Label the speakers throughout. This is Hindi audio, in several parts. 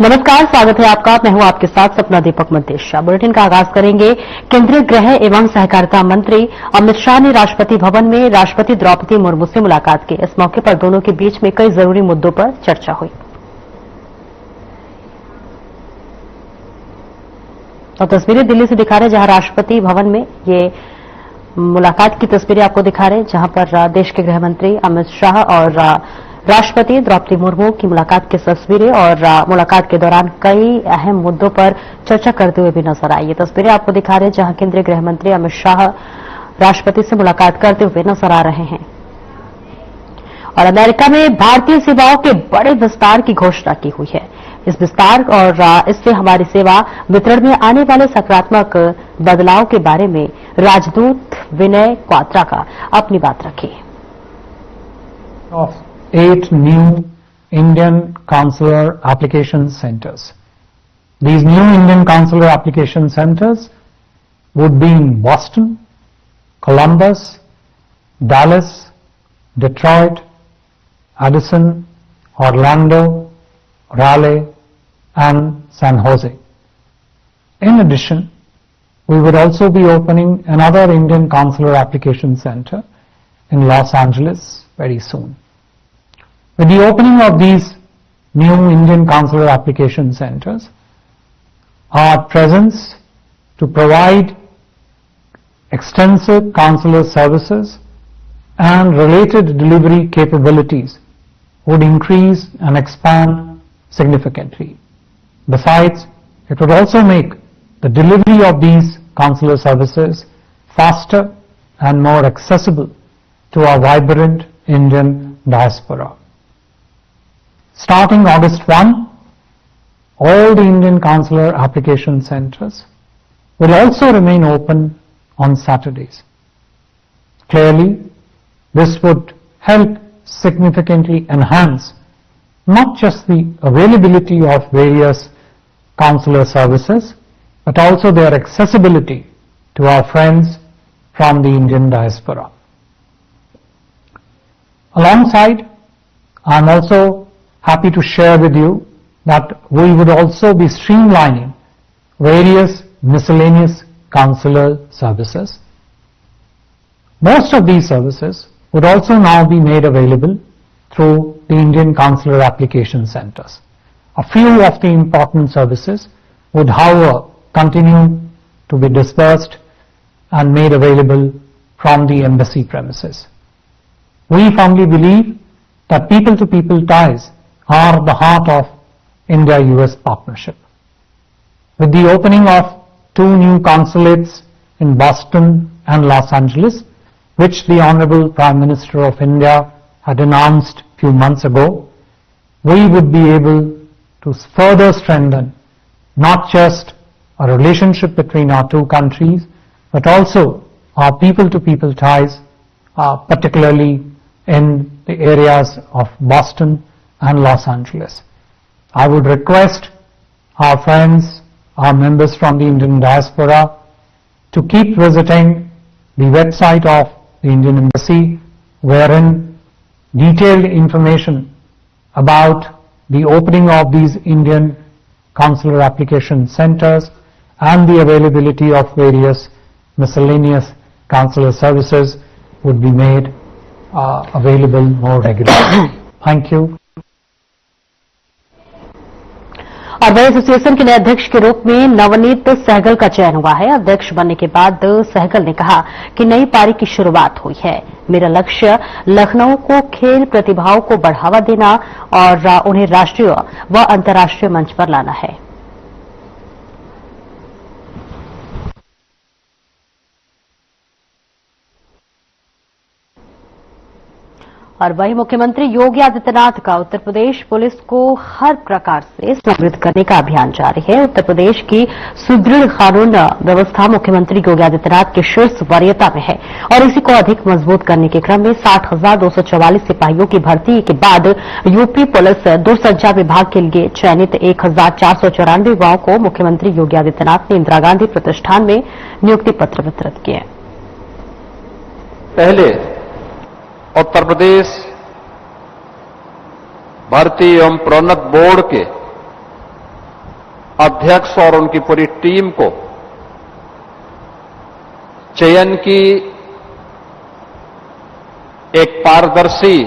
Speaker 1: नमस्कार, स्वागत है आपका। मैं हूं आपके साथ सपना दीपक मंतेशा। बुलेटिन का आगाज करेंगे। केंद्रीय गृह एवं सहकारिता मंत्री अमित शाह ने राष्ट्रपति भवन में राष्ट्रपति द्रौपदी मुर्मू से मुलाकात की। इस मौके पर दोनों के बीच में कई जरूरी मुद्दों पर चर्चा हुई। और तस्वीरें दिल्ली से दिखा रहे हैं, जहां राष्ट्रपति भवन में ये मुलाकात की तस्वीरें आपको दिखा रहे हैं, जहां पर देश के गृह मंत्री अमित शाह और राष्ट्रपति द्रौपदी मुर्मू की मुलाकात की तस्वीरें और मुलाकात के दौरान कई अहम मुद्दों पर चर्चा करते हुए भी नजर आई। ये तस्वीरें आपको दिखा रहे हैं, जहां केंद्रीय गृह मंत्री अमित शाह राष्ट्रपति से मुलाकात करते हुए नजर आ रहे हैं। और अमेरिका में भारतीय सेवाओं के बड़े विस्तार की घोषणा की हुई है। इस विस्तार और इससे हमारी सेवा वितरण में आने वाले सकारात्मक बदलाव के बारे में राजदूत विनय क्वात्रा का अपनी बात रखी।
Speaker 2: 8 new Indian consular application centers. These new Indian consular application centers would be in Boston, Columbus, Dallas, Detroit, Addison, Orlando, Raleigh, and San Jose. In addition, we would also be opening another Indian consular application center in Los Angeles very soon. With the opening of these new Indian consular application centers, our presence to provide extensive consular services and related delivery capabilities would increase and expand significantly. Besides, it would also make the delivery of these consular services faster and more accessible to our vibrant Indian diaspora. Starting August 1, all the Indian consular application centers will also remain open on Saturdays. Clearly, this would help significantly enhance not just the availability of various consular services, but also their accessibility to our friends from the Indian diaspora. Alongside, I am also happy to share with you that we would also be streamlining various miscellaneous consular services. Most of these services would also now be made available through the Indian consular application centers. A few of the important services would, however, continue to be dispersed and made available from the embassy premises. We firmly believe that people-to-people ties are the heart of India-US partnership. With the opening of 2 new consulates in Boston and Los Angeles, which the Honorable Prime Minister of India had announced a few months ago, we would be able to further strengthen not just a relationship between our two countries, but also our people-to-people ties, particularly in the areas of Boston and Los Angeles. I would request our friends, our members from the Indian diaspora to keep visiting the website of the Indian Embassy, wherein detailed information about the opening of these Indian consular application centers and the availability of various miscellaneous consular services would be made available more regularly. Thank you.
Speaker 1: और वही एसोसिएशन के नए अध्यक्ष के रूप में नवनीत सहगल का चयन हुआ है। अध्यक्ष बनने के बाद सहगल ने कहा कि नई पारी की शुरुआत हुई है। मेरा लक्ष्य लखनऊ को खेल प्रतिभाओं को बढ़ावा देना और उन्हें राष्ट्रीय व अंतर्राष्ट्रीय मंच पर लाना है। और वही मुख्यमंत्री योगी आदित्यनाथ का उत्तर प्रदेश पुलिस को हर प्रकार से समृद्ध करने का अभियान जारी है। उत्तर प्रदेश की सुदृढ़ कानून व्यवस्था मुख्यमंत्री योगी आदित्यनाथ के शीर्ष वरीयता में है और इसी को अधिक मजबूत करने के क्रम में 60,244 सिपाहियों की भर्ती के बाद यूपी पुलिस दूरसंचार विभाग के लिए चयनित 1,494 युवाओं को मुख्यमंत्री योगी आदित्यनाथ ने इंदिरा गांधी प्रतिष्ठान में नियुक्ति पत्र वितरित किए।
Speaker 3: पहले उत्तर प्रदेश भर्ती एवं प्रोन्नत बोर्ड के अध्यक्ष और उनकी पूरी टीम को चयन की एक पारदर्शी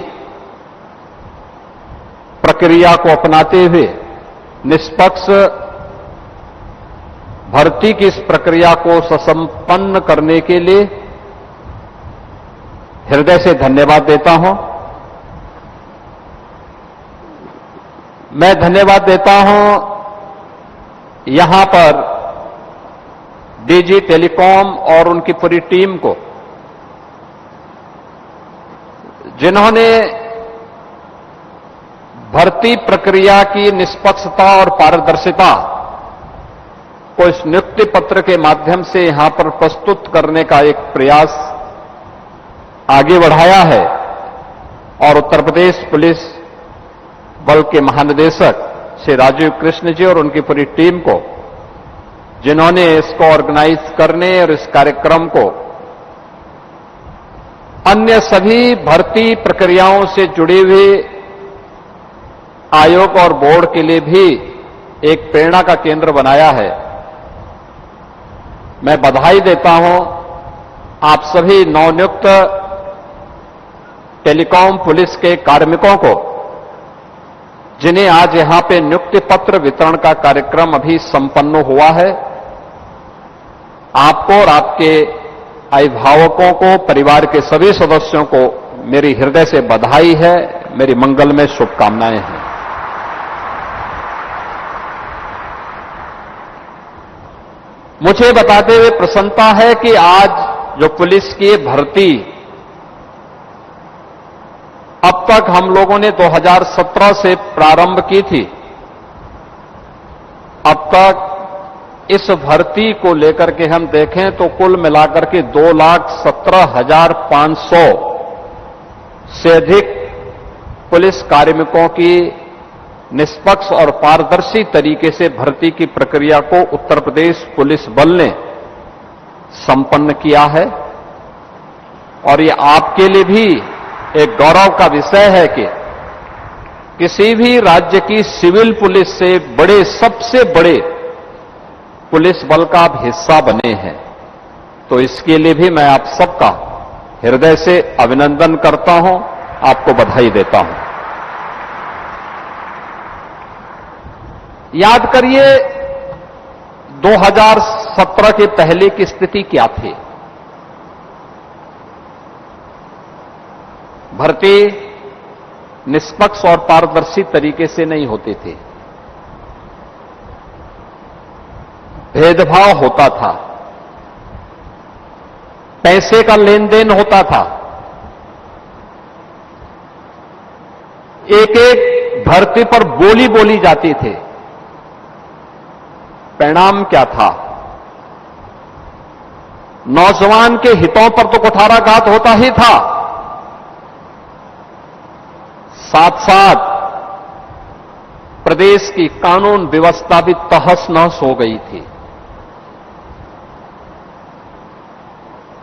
Speaker 3: प्रक्रिया को अपनाते हुए निष्पक्ष भर्ती की इस प्रक्रिया को सुसंपन्न करने के लिए हृदय से धन्यवाद देता हूं। मैं धन्यवाद देता हूं यहां पर डीजी टेलीकॉम और उनकी पूरी टीम को, जिन्होंने भर्ती प्रक्रिया की निष्पक्षता और पारदर्शिता को इस नियुक्ति पत्र के माध्यम से यहां पर प्रस्तुत करने का एक प्रयास आगे बढ़ाया है, और उत्तर प्रदेश पुलिस बल के महानिदेशक श्री राजीव कृष्ण जी और उनकी पूरी टीम को, जिन्होंने इसको ऑर्गेनाइज करने और इस कार्यक्रम को अन्य सभी भर्ती प्रक्रियाओं से जुड़े हुए आयोग और बोर्ड के लिए भी एक प्रेरणा का केंद्र बनाया है। मैं बधाई देता हूं आप सभी नवनियुक्त टेलीकॉम पुलिस के कार्मिकों को, जिन्हें आज यहां पे नियुक्ति पत्र वितरण का कार्यक्रम अभी संपन्न हुआ है। आपको और आपके अभिभावकों को, परिवार के सभी सदस्यों को मेरी हृदय से बधाई है, मेरी मंगलमय शुभकामनाएं हैं। मुझे बताते हुए प्रसन्नता है कि आज जो पुलिस की भर्ती अब तक हम लोगों ने 2017 से प्रारंभ की थी, अब तक इस भर्ती को लेकर के हम देखें तो कुल मिलाकर के 2,17,500 से अधिक पुलिस कार्मिकों की निष्पक्ष और पारदर्शी तरीके से भर्ती की प्रक्रिया को उत्तर प्रदेश पुलिस बल ने संपन्न किया है। और ये आपके लिए भी एक गौरव का विषय है कि किसी भी राज्य की सिविल पुलिस से बड़े, सबसे बड़े पुलिस बल का आप हिस्सा बने हैं। तो इसके लिए भी मैं आप सबका हृदय से अभिनंदन करता हूं, आपको बधाई देता हूं। याद करिए 2017 के पहले की स्थिति क्या थी। भर्ती निष्पक्ष और पारदर्शी तरीके से नहीं होती थी, भेदभाव होता था, पैसे का लेन देन होता था, एक एक भर्ती पर बोली बोली जाती थी। परिणाम क्या था? नौजवान के हितों पर तो कुठाराघात होता ही था, साथ साथ प्रदेश की कानून व्यवस्था भी तहस नहस हो गई थी।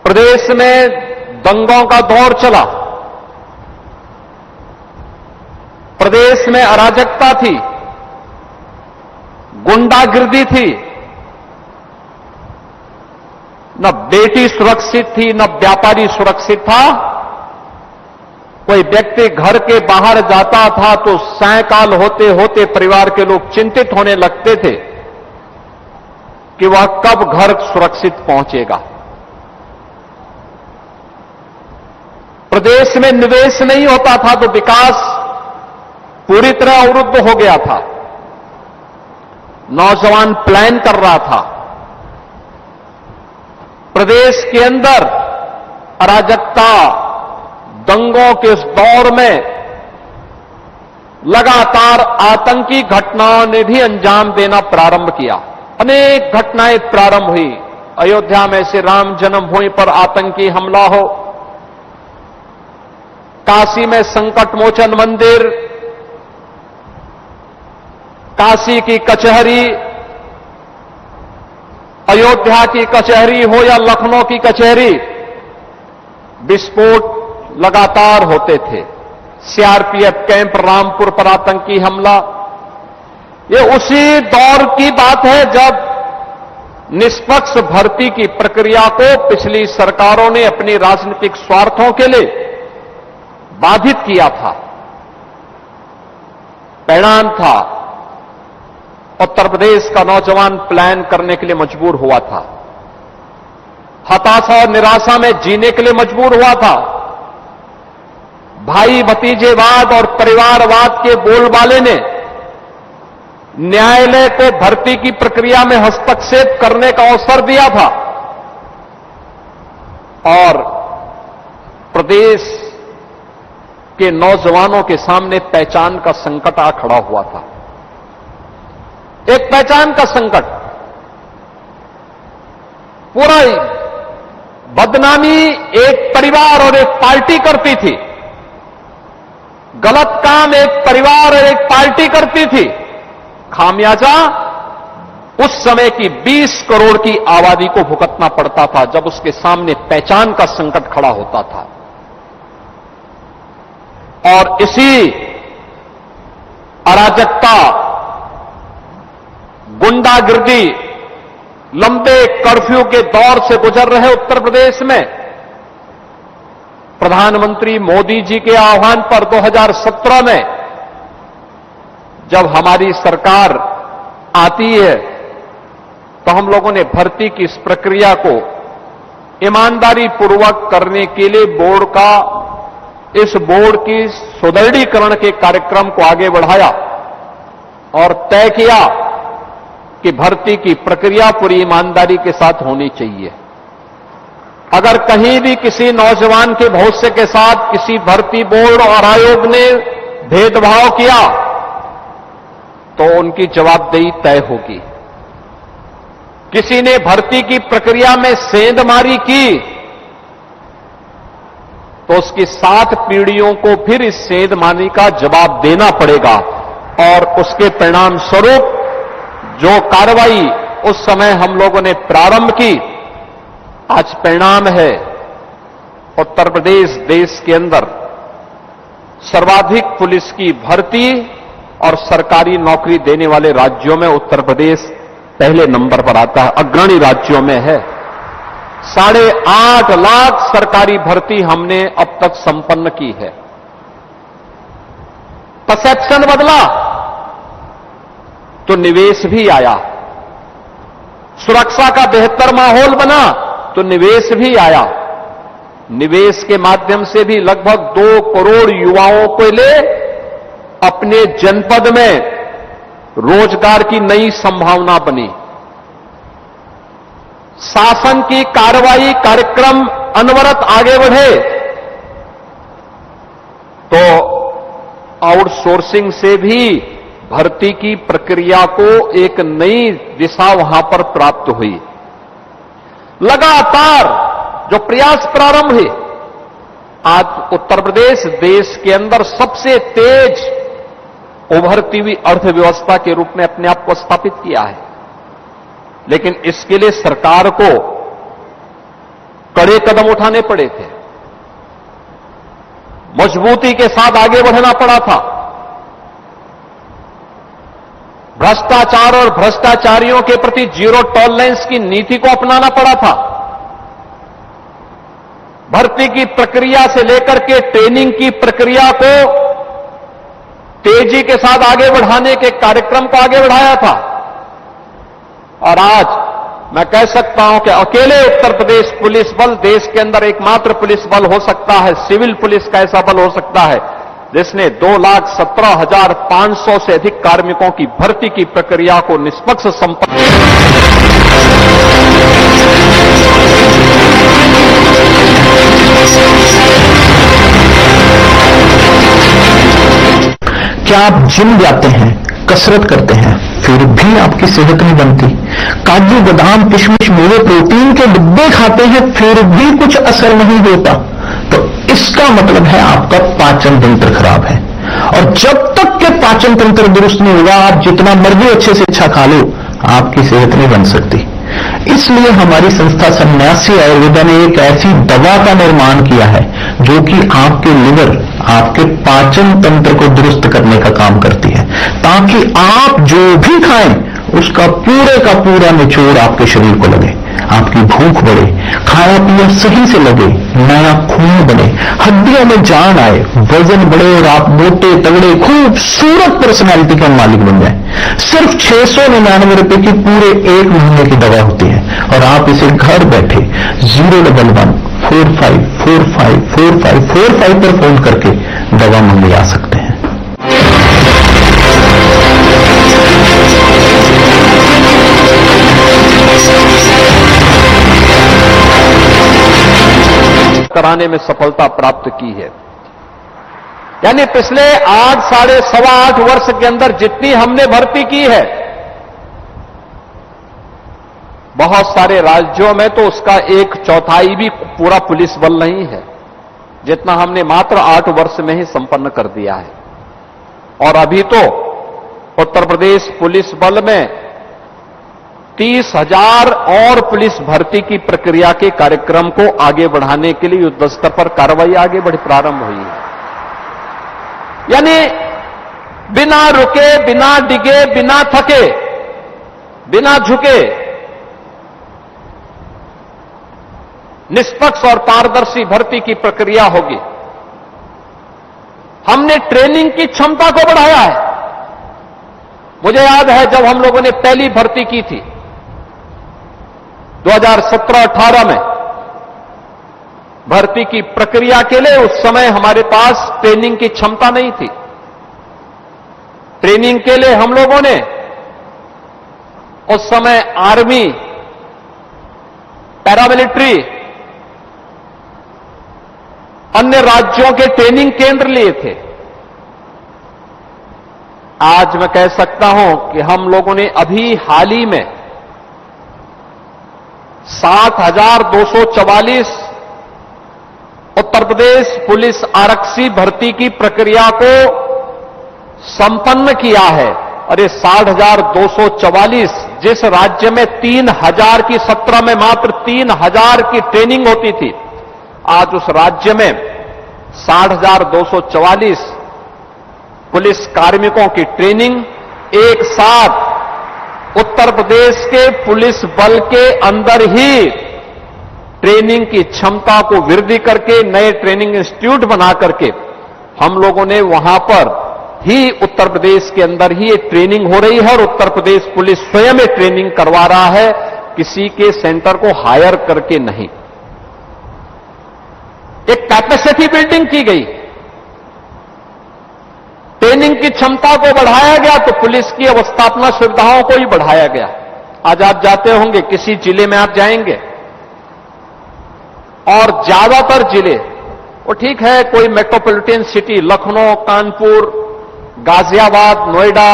Speaker 3: प्रदेश में दंगों का दौर चला, प्रदेश में अराजकता थी, गुंडागिर्दी थी, न बेटी सुरक्षित थी, न व्यापारी सुरक्षित था। कोई व्यक्ति घर के बाहर जाता था तो सायंकाल होते होते परिवार के लोग चिंतित होने लगते थे कि वह कब घर सुरक्षित पहुंचेगा। प्रदेश में निवेश नहीं होता था तो विकास पूरी तरह अवरुद्ध हो गया था। नौजवान प्लान कर रहा था। प्रदेश के अंदर अराजकता, दंगों के इस दौर में लगातार आतंकी घटनाओं ने भी अंजाम देना प्रारंभ किया। अनेक घटनाएं प्रारंभ हुई। अयोध्या में श्री राम जन्मभूमि पर आतंकी हमला हो, काशी में संकट मोचन मंदिर, काशी की कचहरी, अयोध्या की कचहरी हो या लखनऊ की कचहरी, विस्फोट लगातार होते थे। सीआरपीएफ कैंप रामपुर पर आतंकी हमला, ये उसी दौर की बात है जब निष्पक्ष भर्ती की प्रक्रिया को पिछली सरकारों ने अपनी राजनीतिक स्वार्थों के लिए बाधित किया था। परिणाम था उत्तर प्रदेश का नौजवान पलायन करने के लिए मजबूर हुआ था, हताशा और निराशा में जीने के लिए मजबूर हुआ था। भाई भतीजेवाद और परिवारवाद के बोलबाले ने न्यायालय को भर्ती की प्रक्रिया में हस्तक्षेप करने का अवसर दिया था और प्रदेश के नौजवानों के सामने पहचान का संकट आ खड़ा हुआ था। एक पहचान का संकट, पूरा बदनामी एक परिवार और एक पार्टी करती थी, गलत काम एक परिवार और एक पार्टी करती थी, खामियाजा उस समय की 20 करोड़ की आबादी को भुगतना पड़ता था जब उसके सामने पहचान का संकट खड़ा होता था। और इसी अराजकता, गुंडागिर्दी, लंबे कर्फ्यू के दौर से गुजर रहे उत्तर प्रदेश में प्रधानमंत्री मोदी जी के आह्वान पर 2017 में जब हमारी सरकार आती है तो हम लोगों ने भर्ती की इस प्रक्रिया को ईमानदारी पूर्वक करने के लिए इस बोर्ड की सुदृढ़ीकरण के कार्यक्रम को आगे बढ़ाया और तय किया कि भर्ती की प्रक्रिया पूरी ईमानदारी के साथ होनी चाहिए। अगर कहीं भी किसी नौजवान के भविष्य के साथ किसी भर्ती बोर्ड और आयोग ने भेदभाव किया तो उनकी जवाबदेही तय होगी। किसी ने भर्ती की प्रक्रिया में सेंधमारी की तो उसकी 7 पीढ़ियों को फिर इस सेंधमारी का जवाब देना पड़ेगा और उसके परिणाम स्वरूप जो कार्रवाई उस समय हम लोगों ने प्रारंभ की, आज परिणाम है उत्तर प्रदेश देश के अंदर सर्वाधिक पुलिस की भर्ती और सरकारी नौकरी देने वाले राज्यों में उत्तर प्रदेश पहले नंबर पर आता है, अग्रणी राज्यों में है। 8.5 लाख सरकारी भर्ती हमने अब तक संपन्न की है। परसेप्शन बदला तो निवेश भी आया, सुरक्षा का बेहतर माहौल बना तो निवेश भी आया। निवेश के माध्यम से भी लगभग 2 करोड़ युवाओं को ले अपने जनपद में रोजगार की नई संभावना बनी। शासन की कार्रवाई कार्यक्रम अनवरत आगे बढ़े तो आउटसोर्सिंग से भी भर्ती की प्रक्रिया को एक नई दिशा वहां पर प्राप्त हुई। लगातार जो प्रयास प्रारंभ हुए, आज उत्तर प्रदेश देश के अंदर सबसे तेज उभरती हुई अर्थव्यवस्था के रूप में अपने आप को स्थापित किया है। लेकिन इसके लिए सरकार को कड़े कदम उठाने पड़े थे, मजबूती के साथ आगे बढ़ना पड़ा था। भ्रष्टाचार और भ्रष्टाचारियों के प्रति जीरो टॉलरेंस की नीति को अपनाना पड़ा था। भर्ती की प्रक्रिया से लेकर के ट्रेनिंग की प्रक्रिया को तेजी के साथ आगे बढ़ाने के कार्यक्रम को आगे बढ़ाया था। और आज मैं कह सकता हूं कि अकेले उत्तर प्रदेश पुलिस बल देश के अंदर एकमात्र पुलिस बल हो सकता है, सिविल पुलिस का ऐसा बल हो सकता है जिसने 2,17,500 से अधिक कार्मिकों की भर्ती की प्रक्रिया को निष्पक्ष संपन्न।
Speaker 4: क्या आप जिम जाते हैं, कसरत करते हैं, फिर भी आपकी सेहत नहीं बनती? काजू बादाम किशमिश मेवे प्रोटीन के डिब्बे खाते हैं फिर भी कुछ असर नहीं होता, तो इसका मतलब है आपका पाचन तंत्र खराब है। और जब तक के पाचन तंत्र दुरुस्त नहीं होगा, आप जितना मर्जी अच्छे से अच्छा खा लो, आपकी सेहत नहीं बन सकती। इसलिए हमारी संस्था सन्यासी आयुर्वेदा ने एक ऐसी दवा का निर्माण किया है जो कि आपके लिवर, आपके पाचन तंत्र को दुरुस्त करने का काम करती है, ताकि आप जो भी खाएं उसका पूरे का पूरा निचोड़ आपके शरीर को लगे, आपकी भूख बढ़े, खाया पिया सही से लगे, नया खून बने, हड्डियों में जान आए, वजन बढ़े और आप मोटे तगड़े खूबसूरत पर्सनैलिटी का मालिक बन जाए। सिर्फ 699 रुपए की पूरे 1 महीने की दवा होती है और आप इसे घर बैठे 011-45454545 पर फोन करके दवा मंगवा सकते हैं।
Speaker 3: कराने में सफलता प्राप्त की है। यानी पिछले 8 साढ़े सवा 8 वर्ष के अंदर जितनी हमने भर्ती की है, बहुत सारे राज्यों में तो उसका 1/4 भी पूरा पुलिस बल नहीं है, जितना हमने मात्र 8 वर्ष में ही संपन्न कर दिया है। और अभी तो उत्तर प्रदेश पुलिस बल में 30,000 और पुलिस भर्ती की प्रक्रिया के कार्यक्रम को आगे बढ़ाने के लिए युद्ध स्तर पर कार्रवाई आगे बढ़ी प्रारंभ हुई है। यानी बिना रुके, बिना डिगे, बिना थके, बिना झुके निष्पक्ष और पारदर्शी भर्ती की प्रक्रिया होगी। हमने ट्रेनिंग की क्षमता को बढ़ाया है। मुझे याद है जब हम लोगों ने पहली भर्ती की थी 2017-18 में, भर्ती की प्रक्रिया के लिए उस समय हमारे पास ट्रेनिंग की क्षमता नहीं थी। ट्रेनिंग के लिए हम लोगों ने उस समय आर्मी, पैरामिलिट्री, अन्य राज्यों के ट्रेनिंग केंद्र लिए थे। आज मैं कह सकता हूं कि हम लोगों ने अभी हाल ही में 7,244 उत्तर प्रदेश पुलिस आरक्षी भर्ती की प्रक्रिया को संपन्न किया है। और ये 60,244 जिस राज्य में 3,000 की 17 में मात्र 3,000 की ट्रेनिंग होती थी, आज उस राज्य में 60,244 पुलिस कार्मिकों की ट्रेनिंग एक साथ उत्तर प्रदेश के पुलिस बल के अंदर ही ट्रेनिंग की क्षमता को वृद्धि करके नए ट्रेनिंग इंस्टीट्यूट बना करके हम लोगों ने वहां पर ही उत्तर प्रदेश के अंदर ही ये ट्रेनिंग हो रही है। और उत्तर प्रदेश पुलिस स्वयं ट्रेनिंग करवा रहा है, किसी के सेंटर को हायर करके नहीं। एक कैपेसिटी बिल्डिंग की गई, ट्रेनिंग की क्षमता को बढ़ाया गया, तो पुलिस की अवस्थापना सुविधाओं को ही बढ़ाया गया। आज आप जाते होंगे, किसी जिले में आप जाएंगे और ज्यादातर जिले, वो ठीक है कोई मेट्रोपॉलिटन सिटी लखनऊ, कानपुर, गाजियाबाद, नोएडा,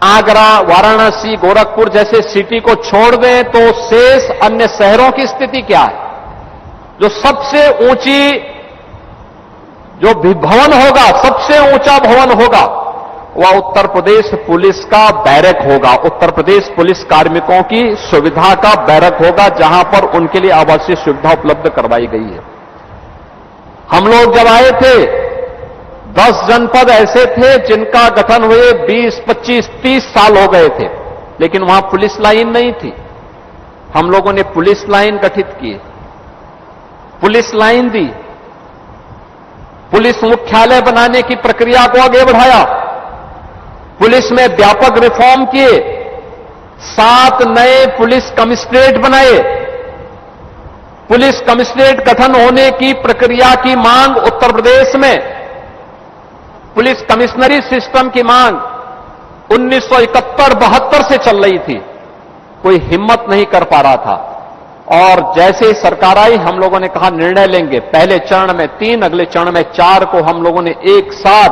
Speaker 3: आगरा, वाराणसी, गोरखपुर जैसे सिटी को छोड़ दें तो शेष अन्य शहरों की स्थिति क्या है? जो सबसे ऊंची जो भी भवन होगा, सबसे ऊंचा भवन होगा, वह उत्तर प्रदेश पुलिस का बैरक होगा, उत्तर प्रदेश पुलिस कार्मिकों की सुविधा का बैरक होगा, जहां पर उनके लिए आवासीय सुविधा उपलब्ध करवाई गई है। हम लोग जब आए थे 10 जनपद ऐसे थे जिनका गठन हुए 20, 25, 30 साल हो गए थे, लेकिन वहां पुलिस लाइन नहीं थी। हम लोगों ने पुलिस लाइन गठित की, पुलिस लाइन दी, पुलिस मुख्यालय बनाने की प्रक्रिया को आगे बढ़ाया, पुलिस में व्यापक रिफॉर्म किए, 7 नए पुलिस कमिश्नरेट बनाए। पुलिस कमिश्नरेट गठन होने की प्रक्रिया की मांग उत्तर प्रदेश में, पुलिस कमिश्नरी सिस्टम की मांग 1971-72 से चल रही थी, कोई हिम्मत नहीं कर पा रहा था। और जैसे ही सरकार आई, हम लोगों ने कहा निर्णय लेंगे, पहले चरण में 3, अगले चरण में 4 को हम लोगों ने एक साथ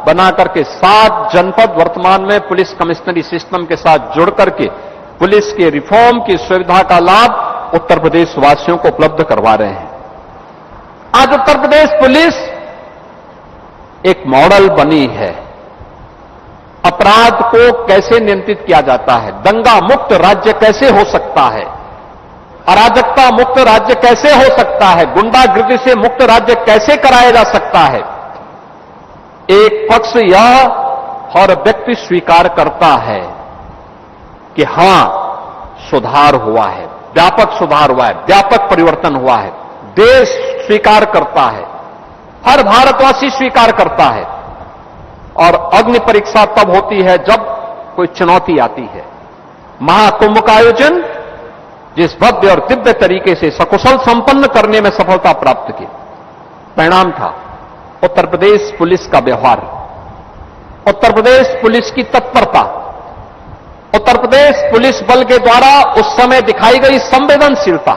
Speaker 3: बना करके 7 जनपद वर्तमान में पुलिस कमिश्नरी सिस्टम के साथ जुड़ करके पुलिस के रिफॉर्म की सुविधा का लाभ उत्तर प्रदेश वासियों को उपलब्ध करवा रहे हैं। आज उत्तर प्रदेश पुलिस एक मॉडल बनी है। अपराध को कैसे नियंत्रित किया जाता है, दंगा मुक्त राज्य कैसे हो सकता है, अराजकता मुक्त राज्य कैसे हो सकता है, गुंडागिर्दी से मुक्त राज्य कैसे कराया जा सकता है। एक पक्ष यह और व्यक्ति स्वीकार करता है कि हां सुधार हुआ है, व्यापक सुधार हुआ है, व्यापक परिवर्तन हुआ है, देश स्वीकार करता है, हर भारतवासी स्वीकार करता है। और अग्नि परीक्षा तब होती है जब कोई चुनौती आती है। महाकुंभ का आयोजन जिस भव्य और दिव्य तरीके से सकुशल संपन्न करने में सफलता प्राप्त की, परिणाम था उत्तर प्रदेश पुलिस का व्यवहार, उत्तर प्रदेश पुलिस की तत्परता, उत्तर प्रदेश पुलिस बल के द्वारा उस समय दिखाई गई संवेदनशीलता।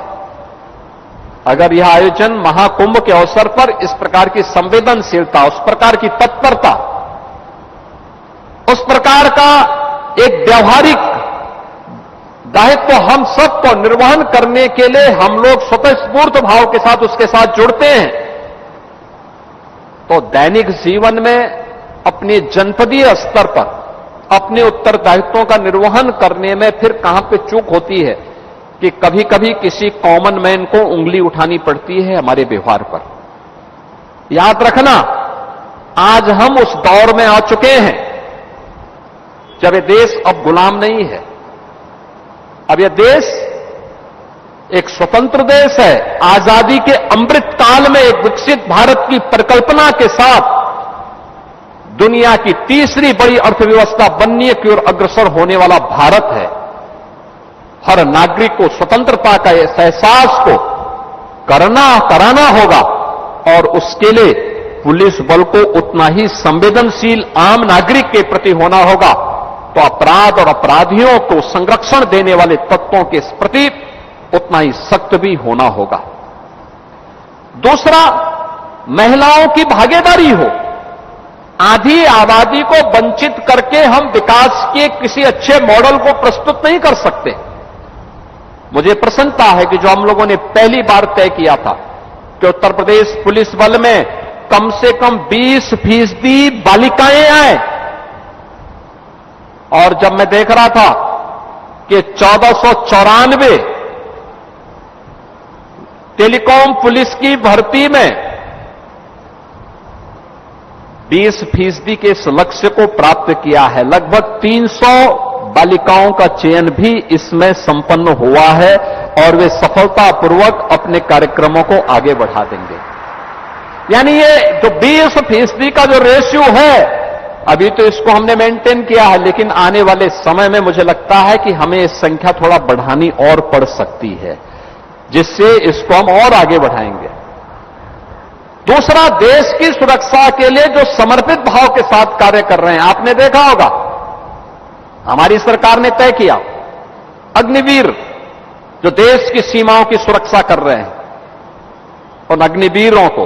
Speaker 3: अगर यह आयोजन महाकुंभ के अवसर पर इस प्रकार की संवेदनशीलता, उस प्रकार की तत्परता, उस प्रकार का एक व्यावहारिक दायित्व हम सबको निर्वहन करने के लिए हम लोग स्वतःस्फूर्त भाव के साथ उसके साथ जुड़ते हैं, तो दैनिक जीवन में अपने जनपदीय स्तर पर अपने उत्तरदायित्वों का निर्वहन करने में फिर कहां पे चूक होती है कि कभी कभी किसी कॉमन मैन को उंगली उठानी पड़ती है हमारे व्यवहार पर। याद रखना, आज हम उस दौर में आ चुके हैं जब यह देश अब गुलाम नहीं है। अब यह देश एक स्वतंत्र देश है। आजादी के अमृत काल में एक विकसित भारत की परिकल्पना के साथ दुनिया की तीसरी बड़ी अर्थव्यवस्था बनने की ओर अग्रसर होने वाला भारत है। हर नागरिक को स्वतंत्रता का इस एहसास को कराना होगा और उसके लिए पुलिस बल को उतना ही संवेदनशील आम नागरिक के प्रति होना होगा। तो अपराध और अपराधियों को संरक्षण देने वाले तत्वों के प्रति उतना ही सख्त भी होना होगा। दूसरा, महिलाओं की भागीदारी हो। आधी आबादी को वंचित करके हम विकास के किसी अच्छे मॉडल को प्रस्तुत नहीं कर सकते। मुझे प्रसन्नता है कि जो हम लोगों ने पहली बार तय किया था कि उत्तर प्रदेश पुलिस बल में कम से कम 20% बालिकाएं आए, और जब मैं देख रहा था कि 1494 टेलीकॉम पुलिस की भर्ती में 20% के इस लक्ष्य को प्राप्त किया है, लगभग 300 बालिकाओं का चयन भी इसमें संपन्न हुआ है और वे सफलतापूर्वक अपने कार्यक्रमों को आगे बढ़ा देंगे। यानी ये जो 20% का जो रेशियो है, अभी तो इसको हमने मेंटेन किया है, लेकिन आने वाले समय में मुझे लगता है कि हमें इस संख्या थोड़ा बढ़ानी और पड़ सकती है, जिससे इसको हम और आगे बढ़ाएंगे। दूसरा, देश की सुरक्षा के लिए जो समर्पित भाव के साथ कार्य कर रहे हैं, आपने देखा होगा हमारी सरकार ने तय किया अग्निवीर जो देश की सीमाओं की सुरक्षा कर रहे हैं, उन अग्निवीरों को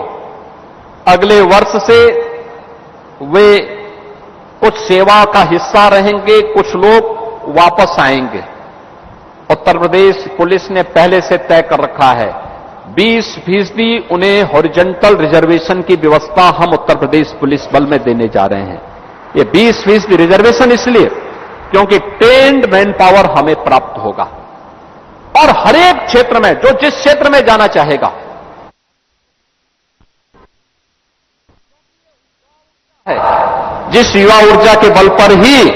Speaker 3: अगले वर्ष से वे कुछ सेवा का हिस्सा रहेंगे, कुछ लोग वापस आएंगे। उत्तर प्रदेश पुलिस ने पहले से तय कर रखा है 20% उन्हें हॉरिजॉन्टल रिजर्वेशन की व्यवस्था हम उत्तर प्रदेश पुलिस बल में देने जा रहे हैं। ये 20% रिजर्वेशन इसलिए क्योंकि ट्रेन्ड मैन पावर हमें प्राप्त होगा और हर एक क्षेत्र में जो जिस क्षेत्र में जाना चाहेगा जिस युवा ऊर्जा के बल पर ही।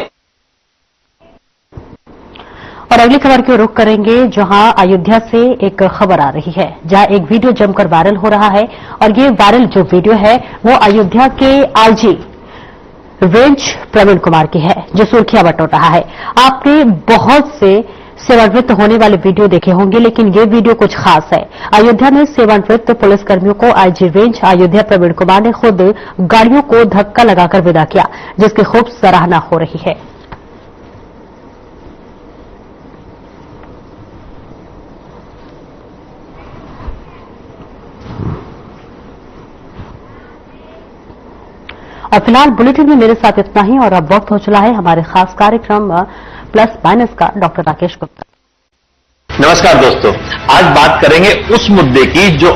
Speaker 1: और अगली खबर की ओर रुख करेंगे, जहां अयोध्या से एक खबर आ रही है, जहां एक वीडियो जमकर वायरल हो रहा है। और ये वायरल जो वीडियो है वो अयोध्या के आईजी रेंज प्रवीण कुमार की है, जो सुर्खियां बटोर रहा है। आपने बहुत से सेवानिवृत्त होने वाले वीडियो देखे होंगे, लेकिन ये वीडियो कुछ खास है। अयोध्या में सेवानिवृत्त पुलिसकर्मियों को आईजी रेंज अयोध्या प्रवीण कुमार ने खुद गाड़ियों को धक्का लगाकर विदा किया, जिसकी खूब सराहना हो रही है। और फिलहाल बुलेटिन में मेरे साथ इतना ही, और अब वक्त हो चला है हमारे खास कार्यक्रम प्लस माइनस का। डॉक्टर राकेश गुप्ता।
Speaker 5: नमस्कार दोस्तों, आज बात करेंगे उस मुद्दे की जो